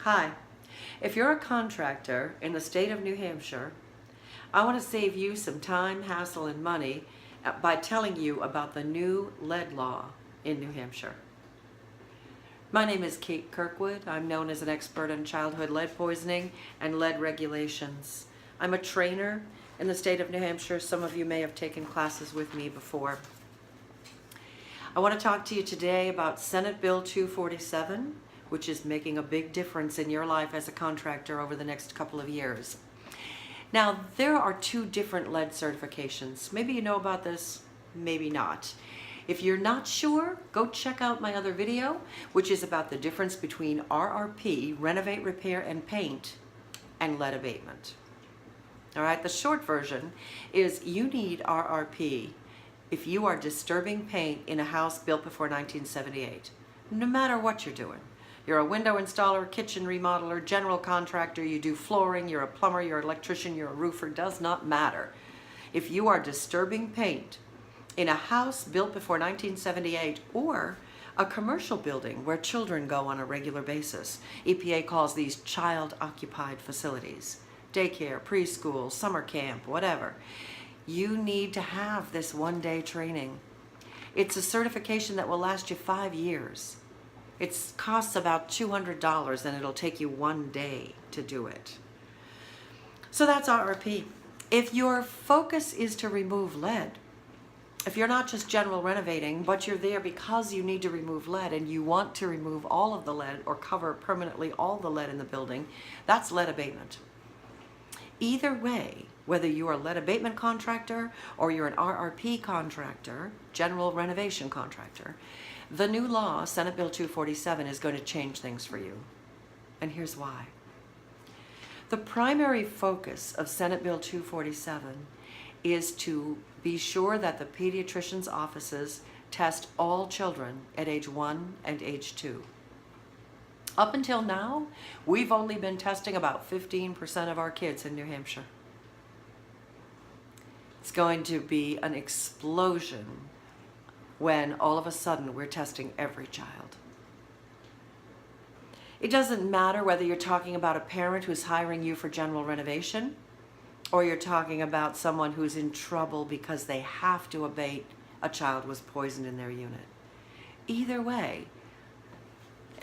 Hi, if you're a contractor in the state of New Hampshire, I want to save you some time, hassle, and money by telling you about the new lead law in New Hampshire. My name is Kate Kirkwood. I'm known as an expert on childhood lead poisoning and lead regulations. I'm a trainer in the state of New Hampshire. Some of you may have taken classes with me before. I want to talk to you today about Senate Bill 247, which is making a big difference in your life as a contractor over the next couple of years. Now, there are two different lead certifications. Maybe you know about this, maybe not. If you're not sure, go check out my other video, which is about the difference between RRP, renovate, repair, and paint, and lead abatement. All right, the short version is you need RRP if you are disturbing paint in a house built before 1978, no matter what you're doing. You're a window installer, kitchen remodeler, general contractor, you do flooring, you're a plumber, you're an electrician, you're a roofer, does not matter. If you are disturbing paint in a house built before 1978 or a commercial building where children go on a regular basis, EPA calls these child-occupied facilities, daycare, preschool, summer camp, whatever, you need to have this one-day training. It's a certification that will last you 5 years. It costs about $200 and it'll take you 1 day to do it. So that's RRP. If your focus is to remove lead, if you're not just general renovating, but you're there because you need to remove lead and you want to remove all of the lead or cover permanently all the lead in the building, that's lead abatement. Either way, whether you are a lead abatement contractor or you're an RRP contractor, general renovation contractor, the new law, Senate Bill 247, is going to change things for you. And here's why. The primary focus of Senate Bill 247 is to be sure that the pediatrician's offices test all children at age 1 and age 2. Up until now, we've only been testing about 15% of our kids in New Hampshire. It's going to be an explosion when all of a sudden we're testing every child. It doesn't matter whether you're talking about a parent who's hiring you for general renovation or you're talking about someone who's in trouble because they have to abate a child was poisoned in their unit. Either way,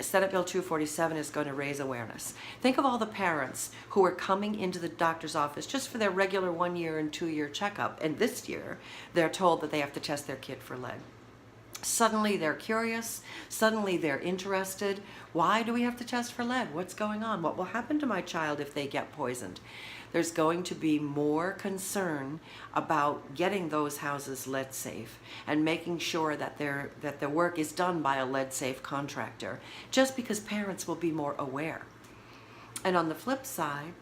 Senate Bill 247 is going to raise awareness. Think of all the parents who are coming into the doctor's office just for their regular 1-year and 2-year checkup, and this year they're told that they have to test their kid for lead. Suddenly they're curious, suddenly they're interested. Why do we have to test for lead? What's going on? What will happen to my child if they get poisoned? There's going to be more concern about getting those houses lead safe and making sure that the work is done by a lead safe contractor, just because parents will be more aware. And on the flip side,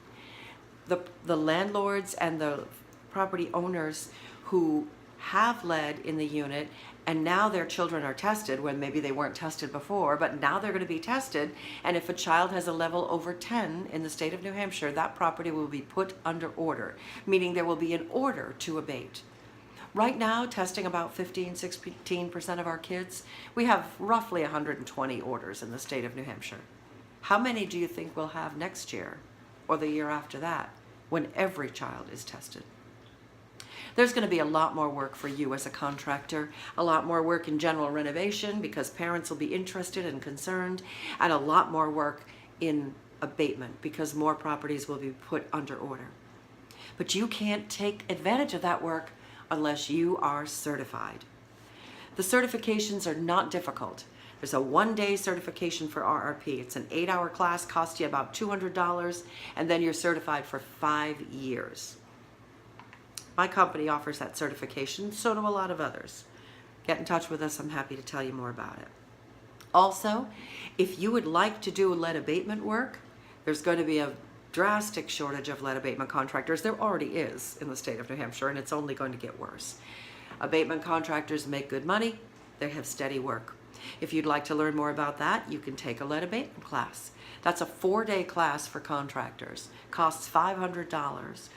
the landlords and the property owners who have lead in the unit and now their children are tested when maybe they weren't tested before, but now they're going to be tested, and if a child has a level over 10 in the state of New Hampshire, that property will be put under order, meaning there will be an order to abate. Right now, testing about 16% of our kids, we have roughly 120 orders in the state of New Hampshire. How many do you think we'll have next year or the year after that when every child is tested? There's going to be a lot more work for you as a contractor, a lot more work in general renovation because parents will be interested and concerned, and a lot more work in abatement because more properties will be put under order. But you can't take advantage of that work unless you are certified. The certifications are not difficult. There's a 1-day certification for RRP. It's an 8-hour class, costs you about $200, and then you're certified for 5 years. My company offers that certification, so do a lot of others. Get in touch with us, I'm happy to tell you more about it. Also, if you would like to do lead abatement work, there's going to be a drastic shortage of lead abatement contractors. There already is in the state of New Hampshire, and it's only going to get worse. Abatement contractors make good money, they have steady work. If you'd like to learn more about that, you can take a lead abatement class. That's a 4-day class for contractors, costs $500.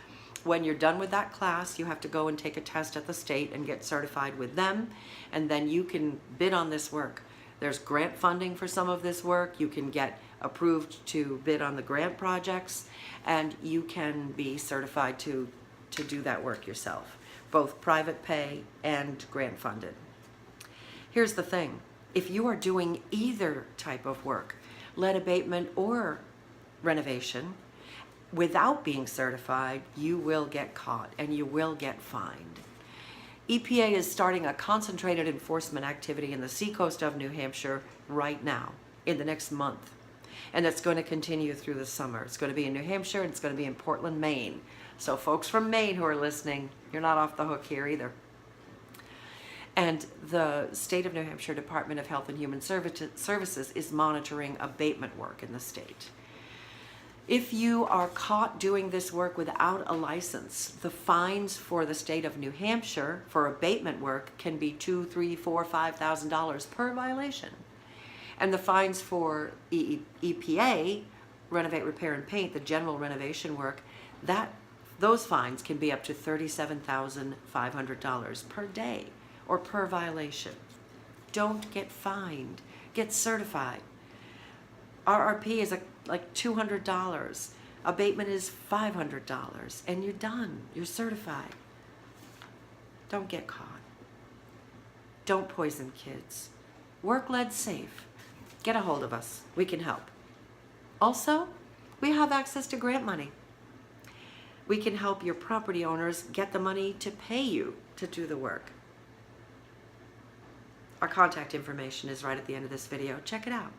When you're done with that class, you have to go and take a test at the state and get certified with them, and then you can bid on this work. There's grant funding for some of this work. You can get approved to bid on the grant projects, and you can be certified to do that work yourself, both private pay and grant funded. Here's the thing. If you are doing either type of work, lead abatement or renovation, without being certified, you will get caught and you will get fined. EPA is starting a concentrated enforcement activity in the seacoast of New Hampshire right now, in the next month. And it's going to continue through the summer. It's going to be in New Hampshire and it's going to be in Portland, Maine. So folks from Maine who are listening, you're not off the hook here either. And the state of New Hampshire Department of Health and Human Services is monitoring abatement work in the state. If you are caught doing this work without a license, the fines for the state of New Hampshire for abatement work can be $2,000, $3,000, $4,000, $5,000 per violation. And the fines for EPA, renovate, repair, and paint, the general renovation work, those fines can be up to $37,500 per day or per violation. Don't get fined. Get certified. RRP is like $200. Abatement is $500, and you're done. You're certified. Don't get caught. Don't poison kids. Work lead safe. Get a hold of us. We can help. Also, we have access to grant money. We can help your property owners get the money to pay you to do the work. Our contact information is right at the end of this video. Check it out.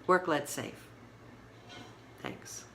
Work lead safe. Thanks.